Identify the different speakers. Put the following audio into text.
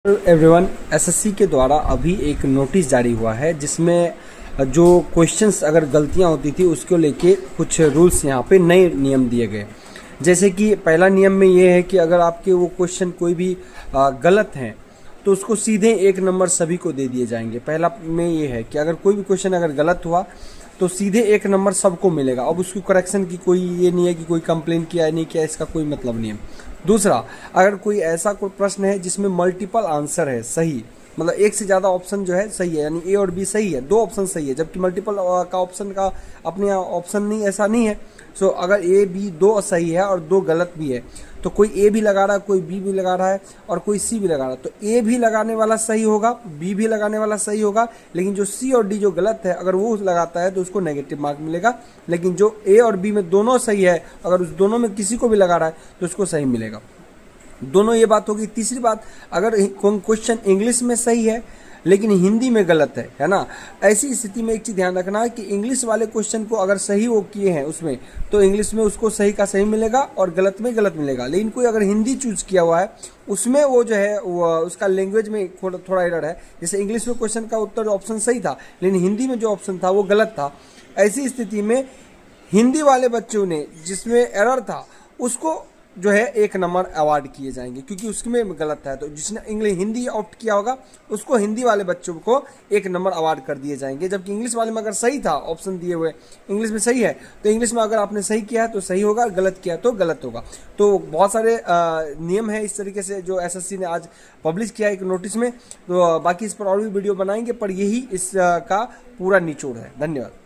Speaker 1: Everyone, SSC के द्वारा अभी एक नोटिस जारी हुआ है जिसमें जो क्वेश्चंस अगर गलतियां होती थी उसको लेके कुछ रूल्स यहाँ पे नए नियम दिए गए। जैसे कि पहला नियम में ये है कि अगर आपके वो क्वेश्चन कोई भी गलत हैं तो उसको सीधे 1 नंबर सभी को दे दिए जाएंगे। पहला में ये है कि अगर कोई भी क्वेश्चन अगर गलत हुआ तो सीधे 1 नंबर सबको मिलेगा। अब उसकी करेक्शन की कोई ये नहीं है कि कोई कंप्लेन किया है नहीं किया, इसका कोई मतलब नहीं है। दूसरा, अगर कोई ऐसा कोई प्रश्न है जिसमें मल्टीपल आंसर है सही, मतलब एक से ज़्यादा ऑप्शन जो है सही है, यानी ए और बी सही है, 2 ऑप्शन सही है, जबकि मल्टीपल का ऑप्शन का अपने ऑप्शन नहीं, ऐसा नहीं है। सो अगर ए बी 2 सही है और 2 गलत भी है तो कोई ए भी लगा रहा है, कोई बी भी लगा रहा है और कोई सी भी लगा रहा है, तो ए भी लगाने वाला सही होगा, बी भी लगाने वाला सही होगा, लेकिन जो सी और डी जो गलत है अगर वो लगाता है तो उसको नेगेटिव मार्क मिलेगा। लेकिन जो ए और बी में दोनों सही है, अगर उस दोनों में किसी को भी लगा रहा है तो उसको सही मिलेगा। दोनों ये बात होगी। तीसरी बात, अगर क्वेश्चन इंग्लिश में सही है लेकिन हिंदी में गलत है ना, ऐसी स्थिति में एक चीज़ ध्यान रखना है कि इंग्लिश वाले क्वेश्चन को अगर सही वो किए हैं उसमें, तो इंग्लिश में उसको सही का सही मिलेगा और गलत में गलत मिलेगा। लेकिन कोई अगर हिंदी चूज किया हुआ है उसमें वो जो है वो उसका लैंग्वेज में थोड़ा एरर है। जैसे इंग्लिश में क्वेश्चन का उत्तर ऑप्शन सही था लेकिन हिंदी में जो ऑप्शन था वो गलत था। ऐसी स्थिति में हिंदी वाले बच्चों ने जिसमें एरर था उसको जो है 1 नंबर अवार्ड किए जाएंगे, क्योंकि उसमें गलत है। तो जिसने इंग्लिश हिंदी ऑप्ट किया होगा उसको हिंदी वाले बच्चों को 1 नंबर अवार्ड कर दिए जाएंगे। जबकि इंग्लिश वाले में अगर सही था ऑप्शन दिए हुए इंग्लिश में सही है तो इंग्लिश में अगर आपने सही किया है तो सही होगा, गलत किया तो गलत होगा। तो बहुत सारे नियम है इस तरीके से जो एसएससी ने आज पब्लिश किया एक नोटिस में। तो बाकी इस पर और भी वीडियो बनाएंगे, पर यही इसका पूरा निचोड़ है। धन्यवाद।